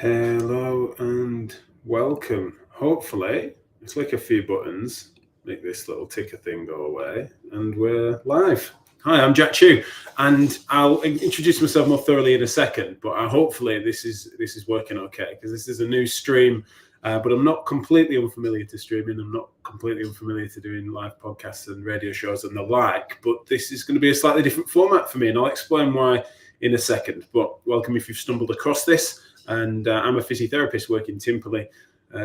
Hello and welcome. Hopefully, it's like a few buttons, make this little ticker thing go away, and we're live. Hi, I'm Jack Chew, and I'll introduce myself more thoroughly in a second. But hopefully, this is working okay because this is a new stream. But I'm not completely unfamiliar to streaming. I'm not completely unfamiliar to doing live podcasts and radio shows and the like. But this is going to be a slightly different format for me, and I'll explain why in a second. But welcome if you've stumbled across this. And I'm a physiotherapist working in Timperley,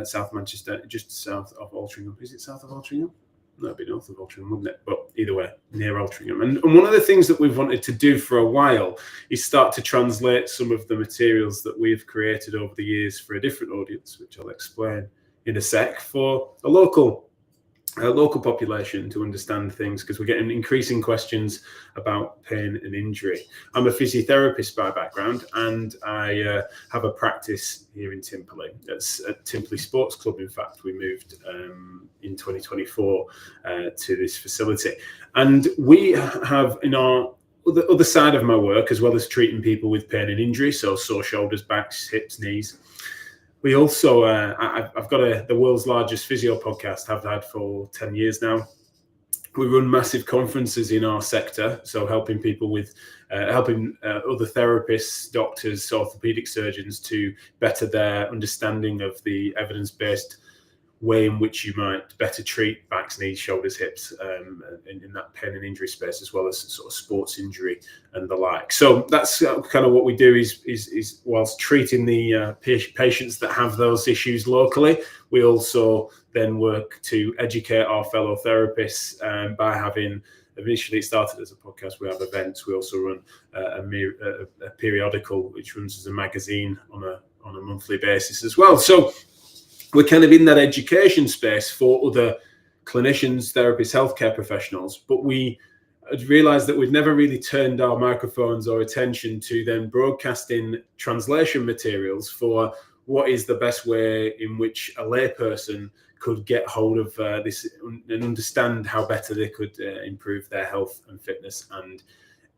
South Manchester, just south of Altrincham. Is it south of Altrincham? No, it'd be north of Altrincham, wouldn't it? But either way, near Altrincham. And one of the things that we've wanted to do for a while is start to translate some of the materials that we've created over the years for a different audience, which I'll explain in a sec, for a local population to understand things, because we're getting increasing questions about pain and injury. I'm a physiotherapist by background, and I have a practice here in Timperley. It's at Timperley Sports Club. In fact, we moved in 2024 to this facility, and we have in our the other side of my work, as well as treating people with pain and injury, so sore shoulders, backs, hips, knees. We also, I've got the world's largest physio podcast, have had for 10 years now. We run massive conferences in our sector, so helping people with, helping other therapists, doctors, orthopedic surgeons to better their understanding of the evidence-based way in which you might better treat backs, knees, shoulders, hips in that pain and injury space, as well as sort of sports injury and the like. So that's kind of what we do is whilst treating the patients that have those issues locally, we also then work to educate our fellow therapists by having, initially it started as a podcast, we have events, we also run a periodical which runs as a magazine on a monthly basis as well. So we're kind of in that education space for other clinicians, therapists, healthcare professionals, but we had realized that we'd never really turned our microphones or attention to then broadcasting translation materials for what is the best way in which a layperson could get hold of this and understand how better they could improve their health and fitness and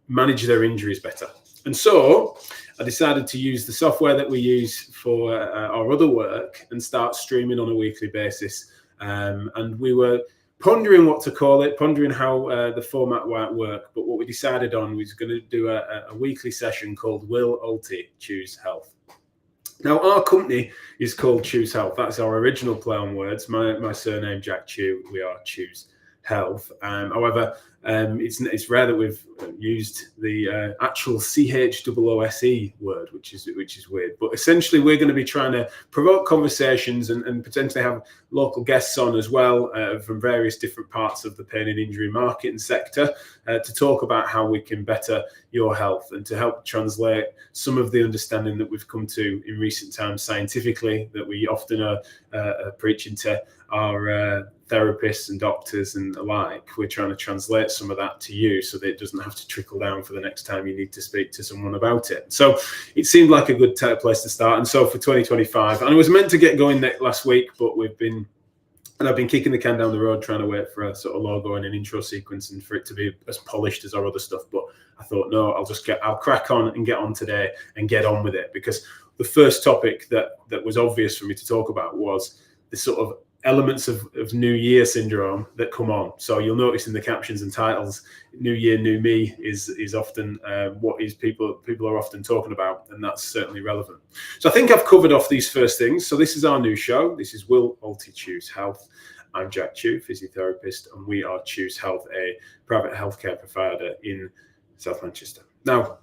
manage their injuries better. And so I decided to use the software that we use for our other work and start streaming on a weekly basis. And we were pondering what to call it, pondering how the format might work. But what we decided on was going to do a weekly session called Will Alty Choose Health. Now, our company is called Choose Health. That's our original play on words. My surname, Jack Chew, we are Choose Health. However, it's rare that we've used the actual CHOOSE word, which is weird. But essentially, we're going to be trying to provoke conversations and potentially have local guests on as well from various different parts of the pain and injury market and sector to talk about how we can better your health and to help translate some of the understanding that we've come to in recent times scientifically that we often are preaching to our therapists and doctors and the like. We're trying to translate some of that to you so that it doesn't have to trickle down for the next time you need to speak to someone about it. So it seemed like a good place to start. And so for 2025, and it was meant to get going last week, but I've been kicking the can down the road trying to wait for a sort of logo and an intro sequence and for it to be as polished as our other stuff. But I thought, no, I'll crack on and get on today and get on with it, because the first topic that was obvious for me to talk about was the sort of elements of New Year syndrome that come on. So you'll notice in the captions and titles, New Year, New Me is often what is people are often talking about, and that's certainly relevant. So I think I've covered off these first things. So this is our new show. This is Will Alty Choose Health. I'm Jack Chew, physiotherapist, and we are Choose Health, a private healthcare provider in South Manchester. Now,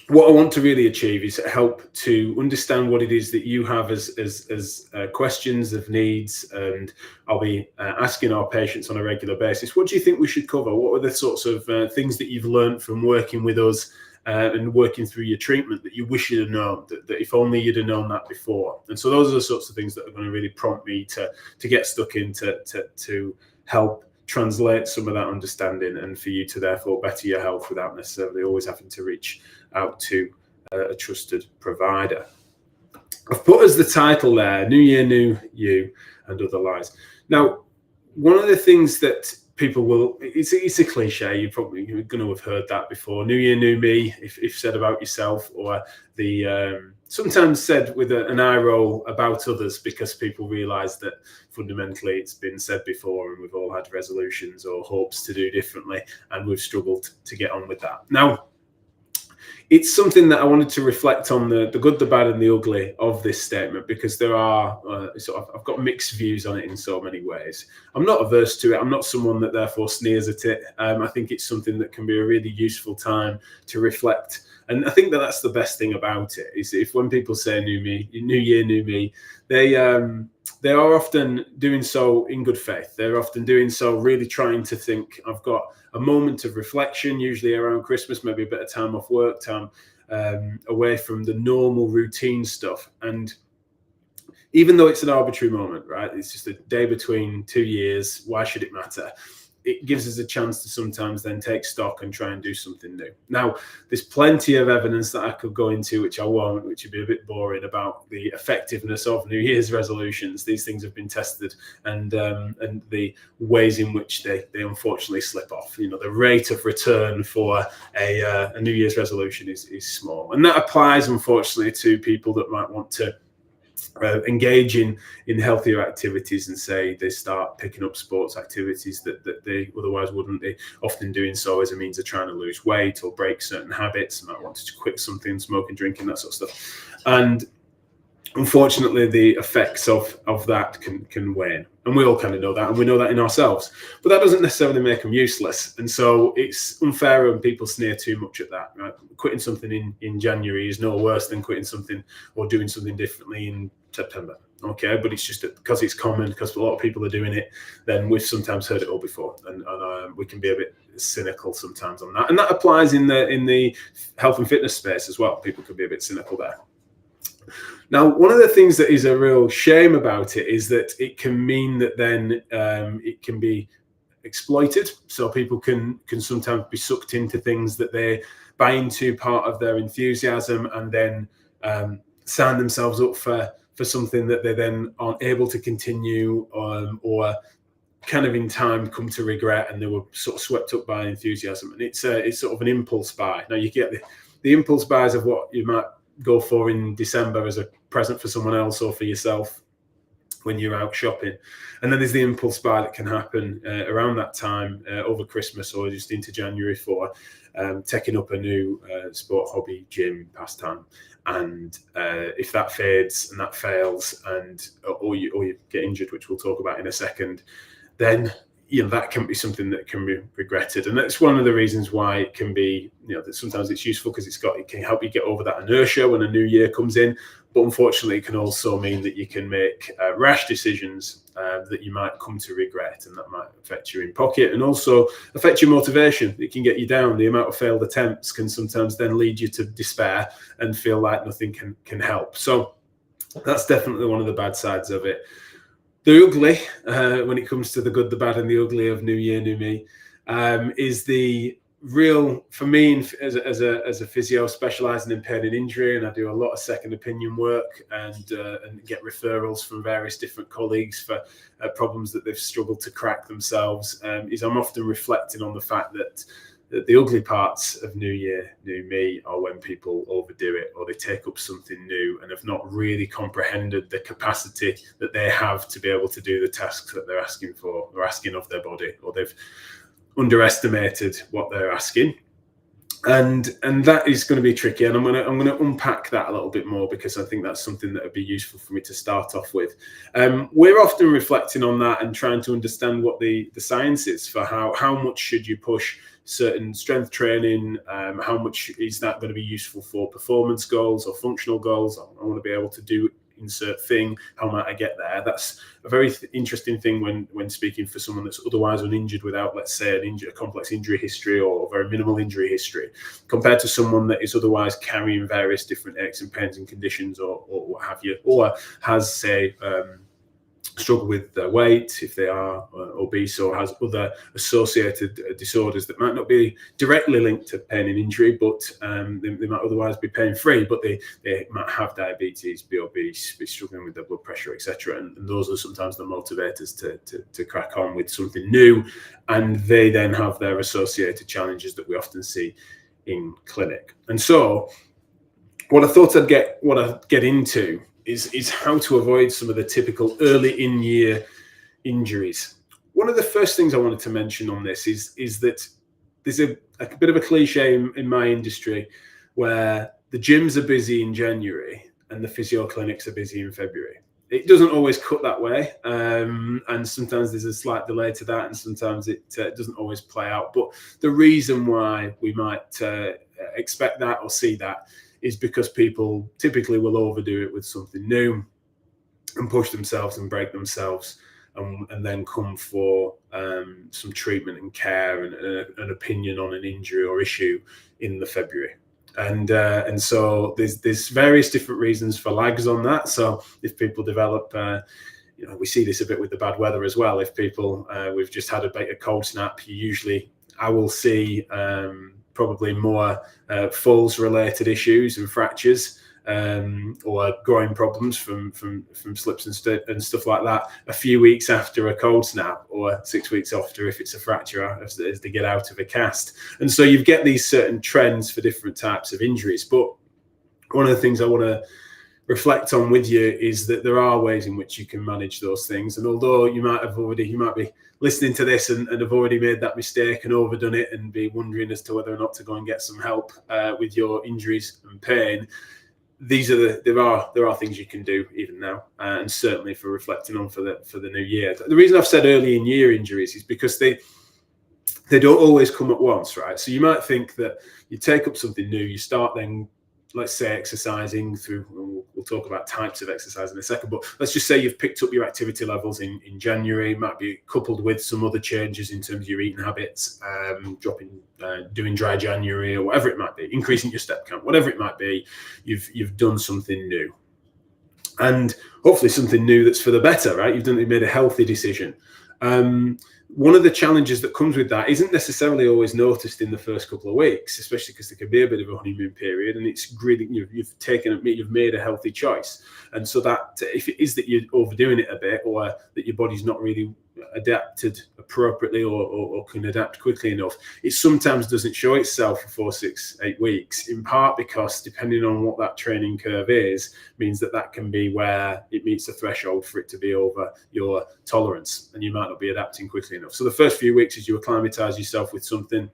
what I want to really achieve is help to understand what it is that you have as questions of needs, and I'll be asking our patients on a regular basis, what do you think we should cover? What are the sorts of things that you've learned from working with us and working through your treatment that you wish you'd have known, that if only you'd have known that before? And so those are the sorts of things that are going to really prompt me to get stuck into to help translate some of that understanding and for you to therefore better your health without necessarily always having to reach out to a trusted provider. I've put as the title there, New Year, New You and Other Lies. Now, one of the things that people will, it's a cliche, you're probably going to have heard that before. New Year, New Me, if said about yourself, or the sometimes said with an eye roll about others, because people realise that fundamentally it's been said before and we've all had resolutions or hopes to do differently, and we've struggled to get on with that. Now, it's something that I wanted to reflect on the good, the bad, and the ugly of this statement, because there are I've got mixed views on it in so many ways. I'm not averse to it. I'm not someone that therefore sneers at it. I think it's something that can be a really useful time to reflect. And I think that that's the best thing about it, is if when people say new me, new year, new me, they are often doing so in good faith. They're often doing so really trying to think, I've got a moment of reflection, usually around Christmas, maybe a bit of time off work, time away from the normal routine stuff. And even though it's an arbitrary moment, right? It's just a day between 2 years. Why should it matter? It gives us a chance to sometimes then take stock and try and do something new. Now, there's plenty of evidence that I could go into, which I won't, which would be a bit boring, about the effectiveness of New Year's resolutions. These things have been tested, and the ways in which they unfortunately slip off. You know, the rate of return for a New Year's resolution is small, and that applies unfortunately to people that might want to engage in healthier activities, and say they start picking up sports activities that they otherwise wouldn't be, often doing so as a means of trying to lose weight or break certain habits. Might want to quit something, smoking, drinking, that sort of stuff. And unfortunately, the effects of that can wane, and we all kind of know that, and we know that in ourselves. But that doesn't necessarily make them useless, and so it's unfair when people sneer too much at that. Right? Quitting something in January is no worse than quitting something or doing something differently in September. Okay, but it's just that because it's common, because a lot of people are doing it, then we've sometimes heard it all before, and we can be a bit cynical sometimes on that, and that applies in the health and fitness space as well. People can be a bit cynical there. Now, one of the things that is a real shame about it is that it can mean that then it can be exploited. So people can sometimes be sucked into things that they buy into, part of their enthusiasm, and then sign themselves up for something that they then aren't able to continue, or kind of in time come to regret, and they were sort of swept up by enthusiasm. And it's sort of an impulse buy. Now, you get the impulse buys of what you might go for in December as a present for someone else or for yourself when you're out shopping, and then there's the impulse buy that can happen around that time over Christmas or just into January for taking up a new sport, hobby, gym, pastime. And if that fades and that fails, and or you get injured, which we'll talk about in a second, then that can be something that can be regretted. And that's one of the reasons why it can be, that sometimes it's useful, because it can help you get over that inertia when a new year comes in. But unfortunately, it can also mean that you can make rash decisions that you might come to regret, and that might affect your in pocket and also affect your motivation. It can get you down. The amount of failed attempts can sometimes then lead you to despair and feel like nothing can help. So that's definitely one of the bad sides of it. The ugly, when it comes to the good, the bad, and the ugly of New Year, New Me, is the real, for me, as a physio specialising in pain and injury, and I do a lot of second opinion work and get referrals from various different colleagues for problems that they've struggled to crack themselves, is I'm often reflecting on the fact that the ugly parts of New Year, New Me are when people overdo it, or they take up something new and have not really comprehended the capacity that they have to be able to do the tasks that they're asking for, or asking of their body, or they've underestimated what they're asking. And that is going to be tricky, and I'm going to unpack that a little bit more, because I think that's something that would be useful for me to start off with. We're often reflecting on that and trying to understand what the science is for how much should you push certain strength training, how much is that going to be useful for performance goals or functional goals. I want to be able to do insert thing, how might I get there? That's a very interesting thing when speaking for someone that's otherwise uninjured, without, let's say, a complex injury history or very minimal injury history, compared to someone that is otherwise carrying various different aches and pains and conditions, or what have you, or has, say, struggle with their weight, if they are obese, or has other associated disorders that might not be directly linked to pain and injury, but they might otherwise be pain free, but they might have diabetes, be obese, be struggling with their blood pressure, etc. And those are sometimes the motivators to crack on with something new, and they then have their associated challenges that we often see in clinic. And so what I thought I'd get into is how to avoid some of the typical early in year injuries. One of the first things I wanted to mention on this is that there's a bit of a cliche in my industry where the gyms are busy in January and the physio clinics are busy in February. It doesn't always cut that way, and sometimes there's a slight delay to that, and sometimes it doesn't always play out. But the reason why we might expect that or see that is because people typically will overdo it with something new and push themselves and break themselves, and then come for some treatment and care and an opinion on an injury or issue in the February. And so there's various different reasons for lags on that. So if people develop, we see this a bit with the bad weather as well. If people, we've just had a cold snap, I will see probably more falls related issues and fractures, or growing problems from slips and stuff like that a few weeks after a cold snap, or 6 weeks after if it's a fracture as they get out of a cast. And so you get these certain trends for different types of injuries. But one of the things I want to reflect on with you is that there are ways in which you can manage those things. And although you might be listening to this and have already made that mistake and overdone it and be wondering as to whether or not to go and get some help with your injuries and pain, there are things you can do even now, and certainly for reflecting on for the new year. The reason I've said early in year injuries is because they don't always come at once, right? So you might think that you take up something new, you start then, let's say, exercising through, we'll talk about types of exercise in a second, but let's just say you've picked up your activity levels in January. It might be coupled with some other changes in terms of your eating habits, doing dry January or whatever it might be, increasing your step count, whatever it might be. You've done something new, and hopefully something new that's for the better, right? You've made a healthy decision. One of the challenges that comes with that isn't necessarily always noticed in the first couple of weeks, especially because there can be a bit of a honeymoon period, and it's really, you've made a healthy choice. And so that if it is that you're overdoing it a bit, or that your body's not really adapted appropriately or can adapt quickly enough, it sometimes doesn't show itself for 4, 6, 8 weeks, in part because depending on what that training curve is, means that can be where it meets the threshold for it to be over your tolerance, and you might not be adapting quickly enough. So the first few weeks, as you acclimatize yourself with something,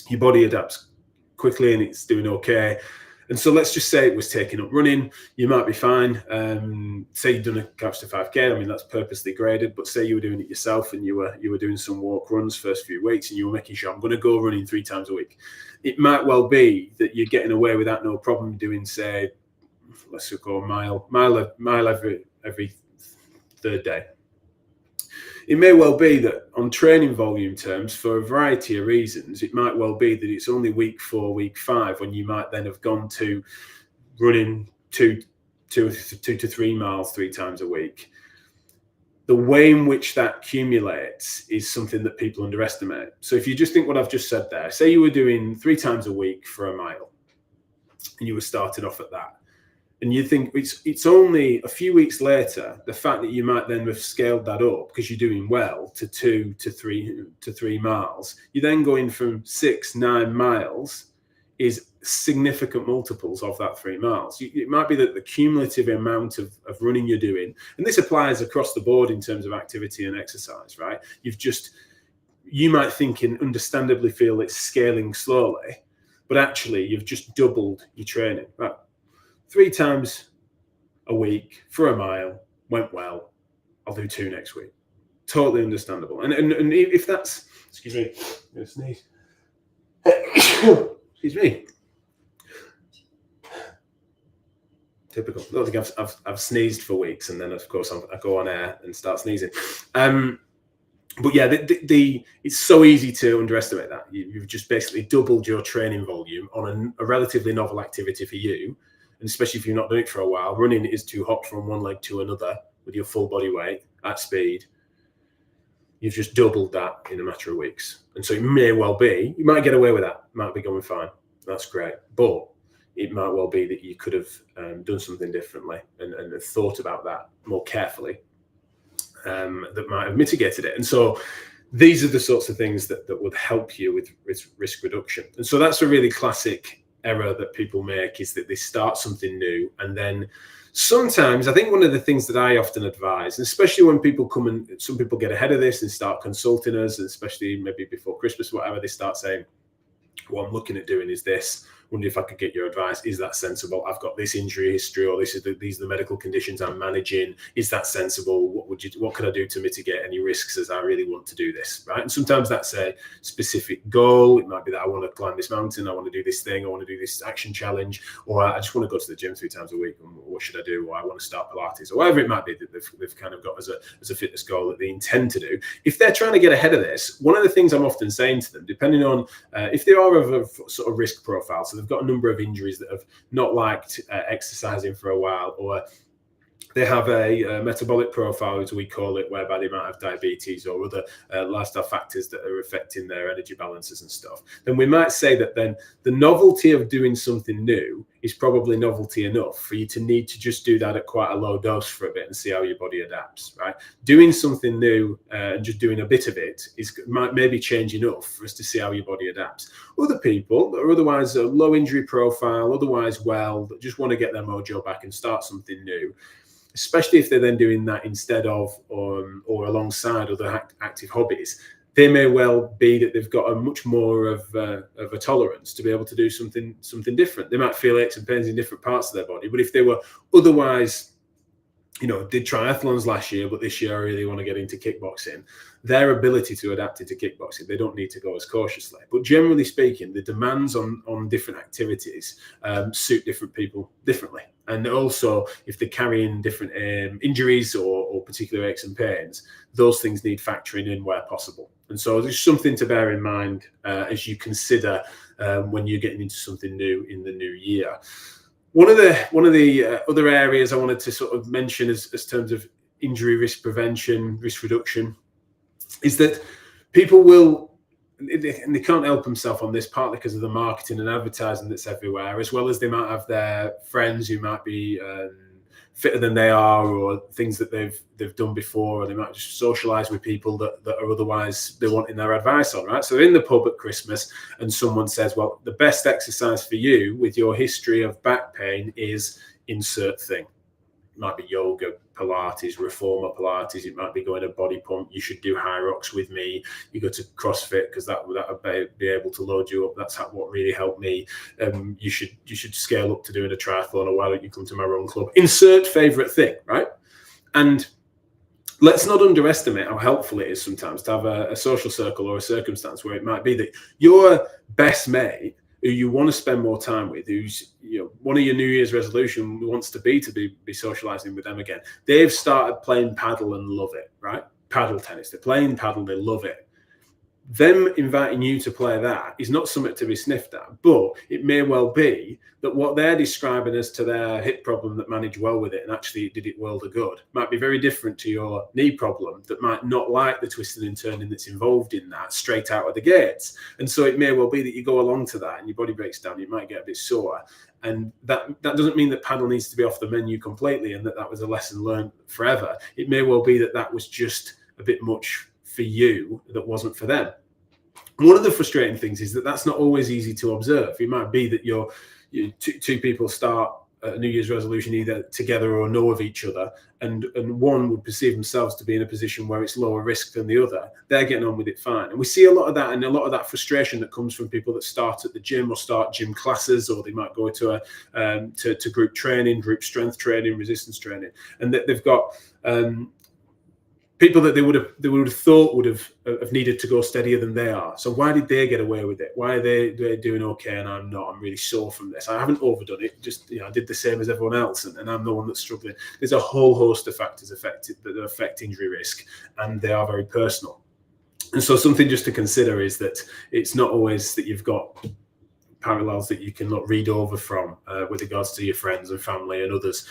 your body adapts quickly and it's doing okay. And so let's just say it was taking up running, you might be fine. Say you've done a couch to 5K, I mean, that's purposely graded, but say you were doing it yourself and you were doing some walk runs first few weeks, and you were making sure, I'm going to go running 3 times a week. It might well be that you're getting away with that no problem, doing, say, let's go a mile every third day. It may well be that on training volume terms, for a variety of reasons, it might well be that it's only week 4, week 5 when you might then have gone to running 2 to 3 miles 3 times a week. The way in which that accumulates is something that people underestimate. So if you just think what I've just said there, say you were doing 3 times a week for a mile and you were starting off at that, and you think it's only a few weeks later, the fact that you might then have scaled that up because you're doing well to 2 to 3 miles, you're then going from 6, 9 miles is significant multiples of that 3 miles. It might be that the cumulative amount of running you're doing, and this applies across the board in terms of activity and exercise, right? You might think and understandably feel it's scaling slowly, but actually you've just doubled your training, right? 3 times a week for a mile went well. I'll do 2 next week. Totally understandable. And if that's, excuse me, I'm going to sneeze. Excuse me. Typical. I don't think I've sneezed for weeks, and then of course I go on air and start sneezing. But yeah, it's so easy to underestimate that. You've just basically doubled your training volume on a relatively novel activity for you. And especially if you've not done it for a while, running is to hop from one leg to another with your full body weight at speed. You've just doubled that in a matter of weeks. And so it may well be, you might get away with that, might be going fine. That's great. But it might well be that you could have done something differently and thought about that more carefully, that might have mitigated it. And so these are the sorts of things that would help you with risk reduction. And so that's a really classic error that people make is that they start something new, and then sometimes I think one of the things that I often advise, and especially when people come and some people get ahead of this and start consulting us, and especially maybe before Christmas or whatever, they start saying, what I'm looking at doing is this. Wonder if I could get your advice. Is that sensible? I've got this injury history, or these are the medical conditions I'm managing. Is that sensible? What can I do to mitigate any risks as I really want to do this, right? And sometimes that's a specific goal. It might be that I want to climb this mountain, I want to do this thing, I want to do this action challenge, or I just want to go to the gym 3 times a week. And what should I do? Or I want to start Pilates, or whatever it might be that they've kind of got as a fitness goal that they intend to do. If they're trying to get ahead of this, one of the things I'm often saying to them, depending on if they are of a sort of risk profile, so they've got a number of injuries that have not liked exercising for a while, or they have a metabolic profile, as we call it, whereby they might have diabetes or other lifestyle factors that are affecting their energy balances and stuff, then we might say that then the novelty of doing something new is probably novelty enough for you to need to just do that at quite a low dose for a bit and see how your body adapts, right? Doing something new and just doing a bit of it might maybe change enough for us to see how your body adapts. Other people that are otherwise a low injury profile, otherwise well, that just want to get their mojo back and start something new, especially if they're then doing that instead of or alongside other active hobbies, they may well be that they've got a much more of a tolerance to be able to do something different. They might feel aches and pains in different parts of their body, but if they were otherwise, did triathlons last year, but this year I really want to get into kickboxing, their ability to adapt into kickboxing, they don't need to go as cautiously. But generally speaking, the demands on different activities suit different people differently. And also, if they're carrying different injuries or particular aches and pains, those things need factoring in where possible. And so there's something to bear in mind as you consider when you're getting into something new in the new year. One of the other areas I wanted to sort of mention as terms of injury risk prevention, risk reduction, is that people will, and they can't help themselves on this, partly because of the marketing and advertising that's everywhere, as well as they might have their friends who might be fitter than they are, or things that they've done before, or they might just socialize with people that are otherwise they're wanting their advice on, right? So they're in the pub at Christmas and someone says, well, the best exercise for you with your history of back pain is insert thing. It might be yoga, Pilates, reformer Pilates. It might be going to body pump. You should do high rocks with me. You go to CrossFit because that would be able to load you up. That's what really helped me. You should scale up to doing a triathlon, or why don't you come to my run club? Insert favorite thing, right? And let's not underestimate how helpful it is sometimes to have a social circle or a circumstance where it might be that your best mate, who you want to spend more time with, who's one of your New Year's resolution wants to be socializing with them again. They've started playing paddle and love it, right? Paddle tennis. They're playing paddle, they love it. Them inviting you to play that is not something to be sniffed at, but it may well be that what they're describing as to their hip problem that managed well with it and actually did it world of good might be very different to your knee problem that might not like the twisting and turning that's involved in that straight out of the gates. And so it may well be that you go along to that and your body breaks down, you might get a bit sore. And that doesn't mean that paddle needs to be off the menu completely and that was a lesson learned forever. It may well be that was just a bit much for you that wasn't for them. One of the frustrating things is that that's not always easy to observe. It might be that you two people start a New Year's resolution either together or know of each other, and one would perceive themselves to be in a position where it's lower risk than the other. They're getting on with it fine. And we see a lot of that, and a lot of that frustration that comes from people that start at the gym or start gym classes, or they might go to to group training, group strength training, resistance training, and that they've got people that they would have thought would have needed to go steadier than they are. So why did they get away with it? Why are they doing okay and I'm not? I'm really sore from this. I haven't overdone it. Just I did the same as everyone else, and I'm the one that's struggling. There's a whole host of factors that affect injury risk, and they are very personal. And so something just to consider is that it's not always that you've got parallels that you can read over from with regards to your friends and family and others.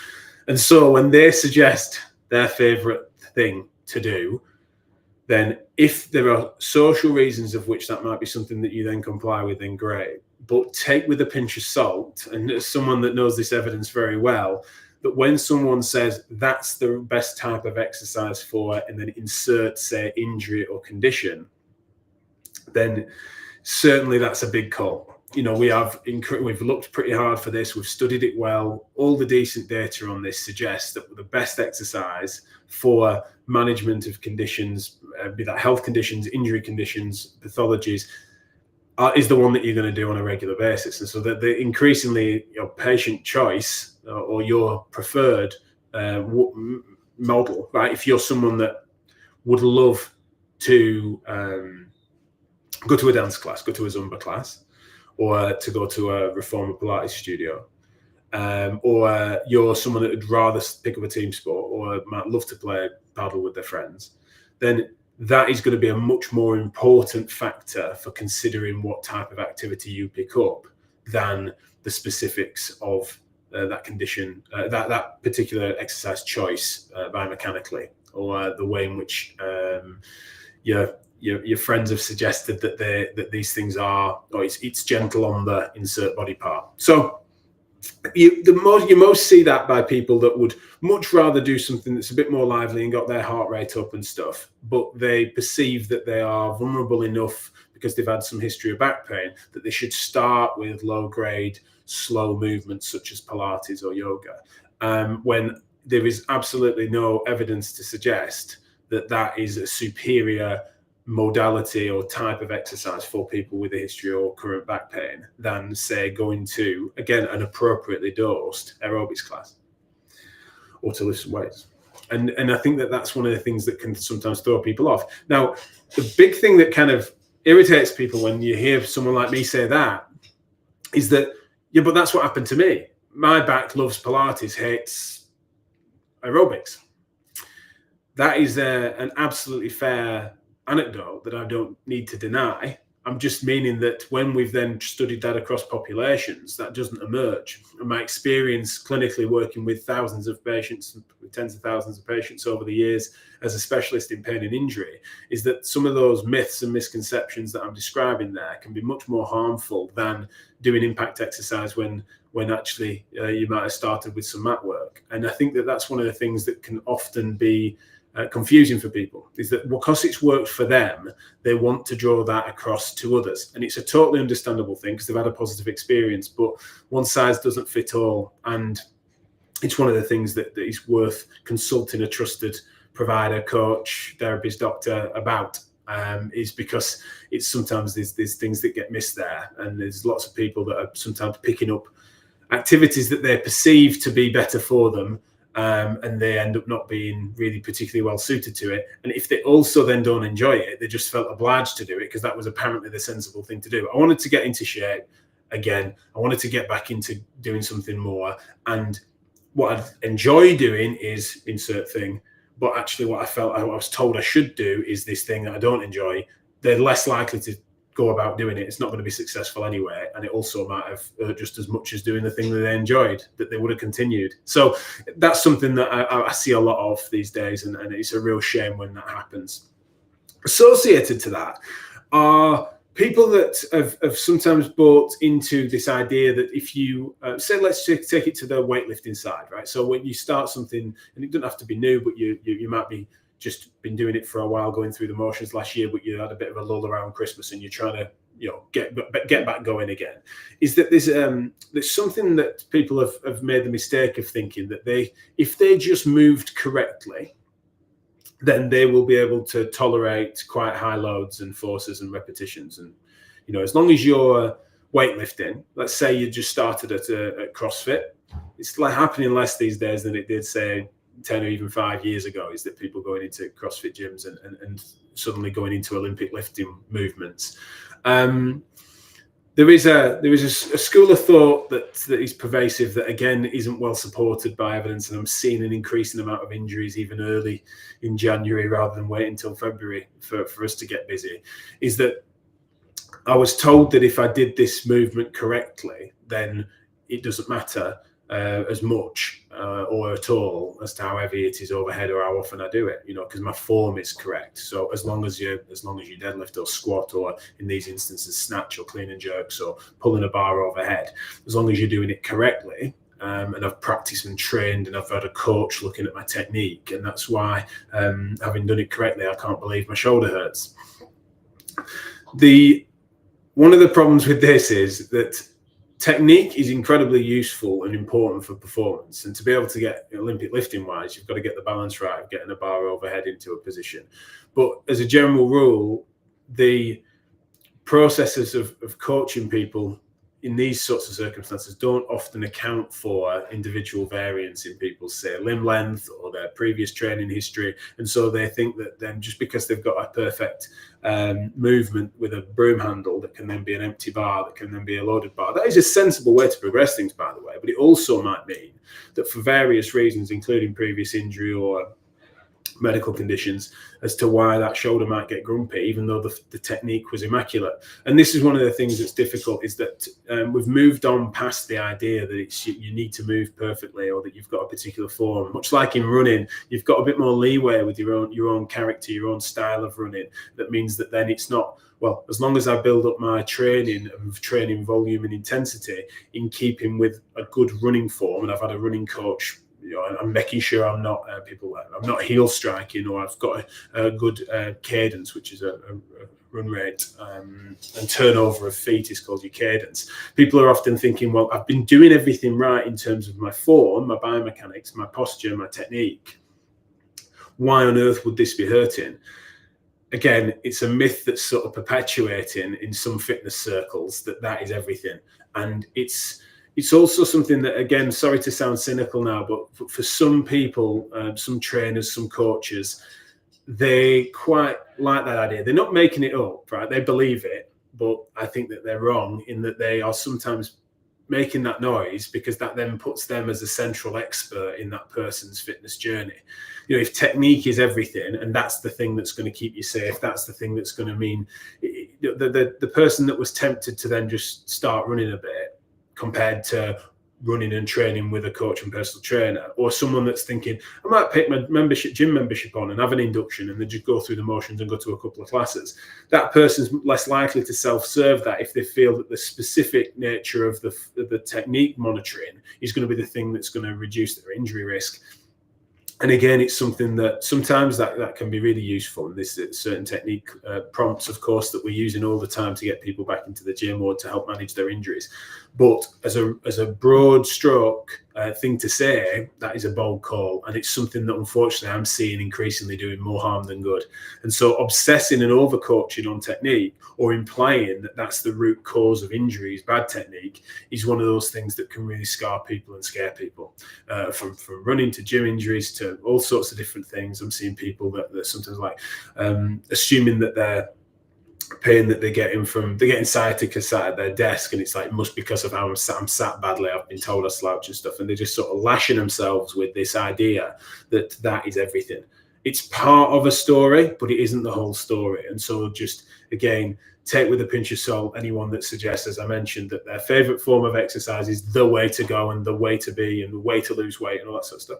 And so when they suggest their favorite thing to do, then if there are social reasons of which that might be something that you then comply with, then great. But take with a pinch of salt, and as someone that knows this evidence very well, that when someone says that's the best type of exercise for it, and then insert, say, injury or condition, then certainly that's a big call. we've looked pretty hard for this. We've studied it well. All the decent data on this suggests that the best exercise for management of conditions, be that health conditions, injury conditions, pathologies, is the one that you're going to do on a regular basis. And so that the increasingly your patient choice or your preferred model, right? If you're someone that would love to go to a dance class, go to a Zumba class, or to go to a reformer Pilates studio, or you're someone that would rather pick up a team sport or might love to play paddle with their friends, then that is going to be a much more important factor for considering what type of activity you pick up than the specifics of that condition, that particular exercise choice biomechanically, or the way in which your friends have suggested that these things are, or it's gentle on the insert body part. So you most see that by people that would much rather do something that's a bit more lively and got their heart rate up and stuff, but they perceive that they are vulnerable enough because they've had some history of back pain that they should start with low grade, slow movements such as Pilates or yoga, when there is absolutely no evidence to suggest that that is a superior modality or type of exercise for people with a history or current back pain than, say, going to, again, an appropriately dosed aerobics class or to lift some weights. And I think that that's one of the things that can sometimes throw people off. Now, the big thing that kind of irritates people when you hear someone like me say that is that, yeah, but that's what happened to me. My back loves Pilates, hates aerobics. That is an absolutely fair anecdote that I don't need to deny. I'm just meaning that when we've then studied that across populations, that doesn't emerge. And my experience clinically working with thousands of patients, tens of thousands of patients over the years as a specialist in pain and injury, is that some of those myths and misconceptions that I'm describing there can be much more harmful than doing impact exercise when actually you might have started with some mat work. And I think that that's one of the things that can often be confusing for people, is that because it's worked for them, they want to draw that across to others. And it's a totally understandable thing because they've had a positive experience, but one size doesn't fit all. And it's one of the things that is worth consulting a trusted provider, coach, therapist, doctor about, is because it's sometimes there's things that get missed there. And there's lots of people that are sometimes picking up activities that they perceive to be better for them, and they end up not being really particularly well suited to it. And if they also then don't enjoy it, they just felt obliged to do it because that was apparently the sensible thing to do. I wanted to get into shape again. I wanted to get back into doing something more. And what I enjoy doing is insert thing, but actually what I was told I should do is this thing that I don't enjoy. They're less likely to go about doing it. It's not going to be successful anyway, and it also might have hurt just as much as doing the thing that they enjoyed, that they would have continued. So that's something that I see a lot of these days, and it's a real shame when that happens. Associated to that are people that have sometimes bought into this idea that if you say, let's take it to the weightlifting side, right? So when you start something, and it doesn't have to be new, but you might be just been doing it for a while, going through the motions last year, but you had a bit of a lull around Christmas and you're trying to, get back going again, is that there's something that people have made the mistake of thinking that if they just moved correctly, then they will be able to tolerate quite high loads and forces and repetitions. And, as long as you're weightlifting, let's say you just started at CrossFit, it's like happening less these days than it did, say, 10 or even 5 years ago, is that people going into CrossFit gyms and suddenly going into Olympic lifting movements. There is a school of thought that is pervasive that, again, isn't well supported by evidence, and I'm seeing an increasing amount of injuries even early in January rather than wait until February for us to get busy, is that I was told that if I did this movement correctly, then it doesn't matter as much or at all as to how heavy it is overhead or how often I do it, because my form is correct. So as long as you deadlift or squat, or in these instances snatch or clean and jerks or pulling a bar overhead, as long as you're doing it correctly, and I've practiced and trained and I've had a coach looking at my technique, and that's why having done it correctly, I can't believe my shoulder hurts. One of the problems with this is that technique is incredibly useful and important for performance. And to be able to get Olympic lifting wise, you've got to get the balance right of getting a bar overhead into a position. But as a general rule, the processes of coaching people in these sorts of circumstances don't often account for individual variance in people's, say, limb length or their previous training history. And so they think that then just because they've got a perfect movement with a broom handle that can then be an empty bar, that can then be a loaded bar, that is a sensible way to progress things, by the way. But it also might mean that for various reasons, including previous injury or medical conditions, as to why that shoulder might get grumpy, even though the technique was immaculate. And this is one of the things that's difficult, is that we've moved on past the idea that you need to move perfectly or that you've got a particular form. Much like in running, you've got a bit more leeway with your own character, your own style of running. That means that then it's not, well, as long as I build up my training volume and intensity in keeping with a good running form, and I've had a running coach, I'm making sure I'm not I'm not heel striking, or I've got a good cadence, which is a run rate, and turnover of feet is called your cadence. People are often thinking, well, I've been doing everything right in terms of my form, my biomechanics, my posture, my technique. Why on earth would this be hurting? Again, it's a myth that's sort of perpetuating in some fitness circles that is everything. And it's also something that, again, sorry to sound cynical now, but for some people, some trainers, some coaches, they quite like that idea. They're not making it up, right? They believe it, but I think that they're wrong in that they are sometimes making that noise because that then puts them as a central expert in that person's fitness journey. If technique is everything and that's the thing that's going to keep you safe, that's the thing that's going to mean the person that was tempted to then just start running a bit, compared to running and training with a coach and personal trainer, or someone that's thinking, I might pick my gym membership on and have an induction and then just go through the motions and go to a couple of classes. That person's less likely to self-serve that if they feel that the specific nature of the technique monitoring is going to be the thing that's going to reduce their injury risk. And again, it's something that sometimes that can be really useful. And this is certain technique prompts, of course, that we're using all the time to get people back into the gym or to help manage their injuries. But as a broad stroke thing to say, that is a bold call. And it's something that, unfortunately, I'm seeing increasingly doing more harm than good. And so obsessing and overcoaching on technique, or implying that that's the root cause of injuries, bad technique, is one of those things that can really scar people and scare people. From running to gym injuries to all sorts of different things. I'm seeing people that sometimes like assuming that they're pain that they're getting sciatica sat at their desk, and it's like, must because of how I'm sat badly, I've been told I slouch and stuff, and they're just sort of lashing themselves with this idea that is everything. It's part of a story, but it isn't the whole story. And so just, again, take with a pinch of salt anyone that suggests, as I mentioned, that their favorite form of exercise is the way to go and the way to be and the way to lose weight and all that sort of stuff.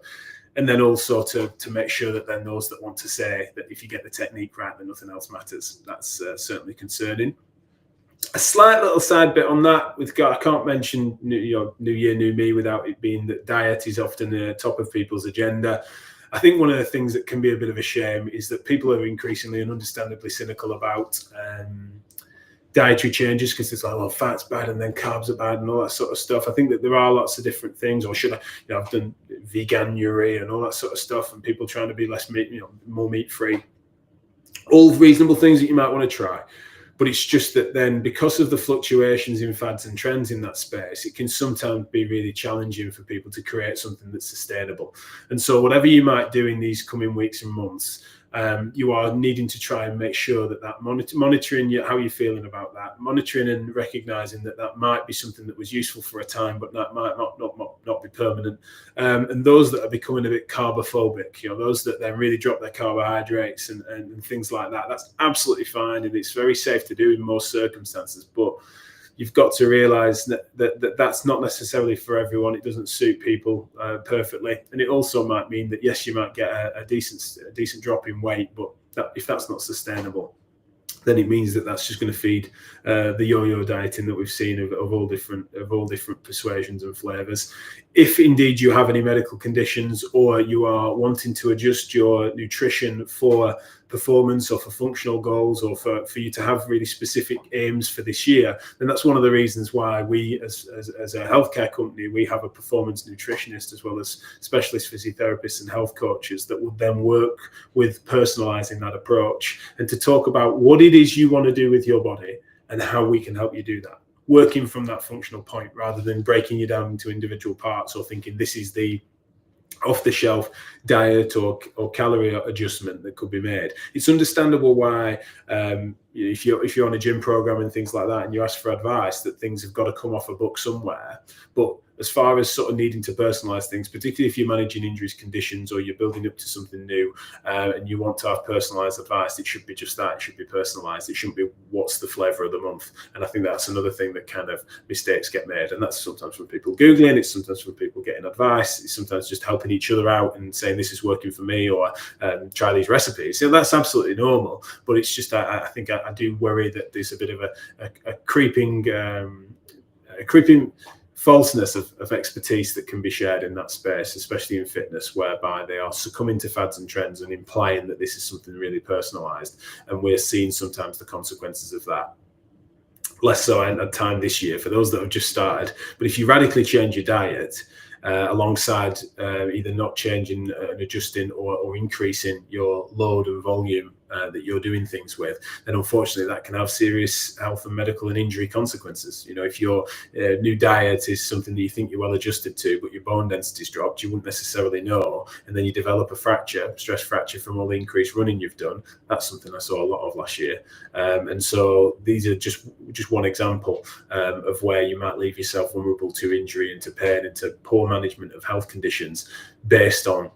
And then also to make sure that then those that want to say that if you get the technique right, then nothing else matters. That's certainly concerning. A slight little side bit on that, I can't mention New Year, New Me without it being that diet is often the top of people's agenda. I think one of the things that can be a bit of a shame is that people are increasingly and understandably cynical about dietary changes, because it's like, well, fat's bad and then carbs are bad and all that sort of stuff. I think that there are lots of different things, or should I, I've done veganuary and all that sort of stuff, and people trying to be less meat, more meat free, all reasonable things that you might want to try. But it's just that then, because of the fluctuations in fads and trends in that space, it can sometimes be really challenging for people to create something that's sustainable. And so whatever you might do in these coming weeks and months, you are needing to try and make sure that monitoring how you're feeling about that, monitoring and recognizing that might be something that was useful for a time, but that might not be permanent. And those that are becoming a bit carbophobic, those that then really drop their carbohydrates and things like that, that's absolutely fine. And it's very safe to do in most circumstances. But you've got to realize that that's not necessarily for everyone. It doesn't suit people perfectly. And it also might mean that, yes, you might get a decent drop in weight, but if that's not sustainable, then it means that that's just going to feed the yo-yo dieting that we've seen of all different persuasions and flavors. If indeed you have any medical conditions, or you are wanting to adjust your nutrition for performance or for functional goals or for you to have really specific aims for this year, then that's one of the reasons why we as a healthcare company, we have a performance nutritionist as well as specialist physiotherapists and health coaches that will then work with personalizing that approach and to talk about what it is you want to do with your body and how we can help you do that, working from that functional point rather than breaking you down into individual parts or thinking this is the off-the-shelf diet or calorie adjustment that could be made. It's understandable why if you're on a gym program and things like that and you ask for advice, that things have got to come off a book somewhere. But as far as sort of needing to personalize things, particularly if you're managing injuries, conditions, or you're building up to something new and you want to have personalized advice, it should be just that. It should be personalized. It shouldn't be what's the flavor of the month. And I think that's another thing that kind of mistakes get made. And that's sometimes from people Googling, it's sometimes from people getting advice, it's sometimes just helping each other out and saying this is working for me, or try these recipes. So that's absolutely normal. But it's just, I think I do worry that there's a bit of a creeping falseness of expertise that can be shared in that space, especially in fitness, whereby they are succumbing to fads and trends and implying that this is something really personalized. And we're seeing sometimes the consequences of that. Less so at time this year for those that have just started. But if you radically change your diet, alongside either not changing and adjusting or increasing your load and volume that you're doing things with, then unfortunately that can have serious health and medical and injury consequences. You know, if your new diet is something that you think you're well adjusted to, but your bone density's dropped, you wouldn't necessarily know, and then you develop a fracture, stress fracture from all the increased running you've done. That's something I saw a lot of last year. And so these are just one example of where you might leave yourself vulnerable to injury and to pain and to poor management of health conditions based on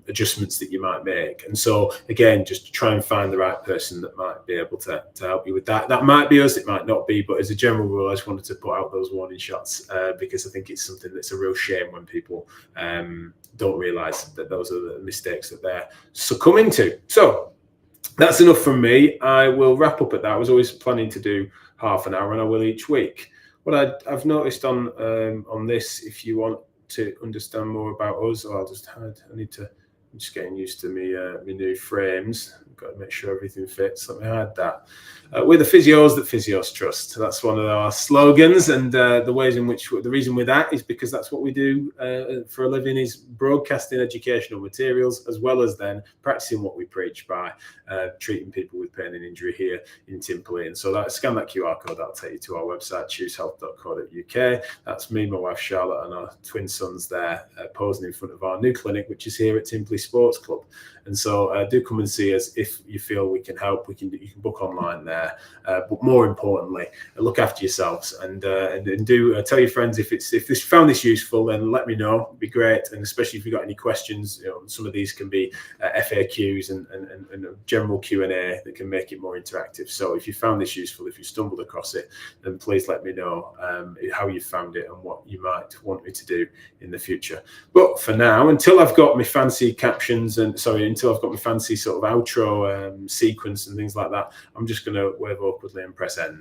adjustments that you might make. And so again, just to try and find the right person that might be able to help you with that. That might be us, it might not be, but as a general rule, I just wanted to put out those warning shots because I think it's something that's a real shame when people don't realize that those are the mistakes that they're succumbing to. So that's enough from me. I will wrap up at that. I was always planning to do half an hour, and I will each week. What I've noticed on this, if you want to understand more about us, I'm just getting used to my new frames. I've got to make sure everything fits. Let me hide that. We're the physios that physios trust. That's one of our slogans, and the reason with that is because that's what we do for a living, is broadcasting educational materials as well as then practicing what we preach by treating people with pain and injury here in Timperley. And so scan that QR code, that'll take you to our website, choosehealth.co.uk. That's me, my wife Charlotte, and our twin sons there posing in front of our new clinic, which is here at Timperley Sports Club. And so do come and see us if you feel we can help. You can book online there, but more importantly, look after yourselves and do tell your friends if you found this useful, then let me know. It'd be great. And especially if you've got any questions, you know, some of these can be FAQs and a general Q&A that can make it more interactive. So if you found this useful, if you stumbled across it, then please let me know how you found it and what you might want me to do in the future. But for now, until I've got my fancy captions until I've got my fancy sort of outro sequence and things like that, I'm just going to wave awkwardly and press end.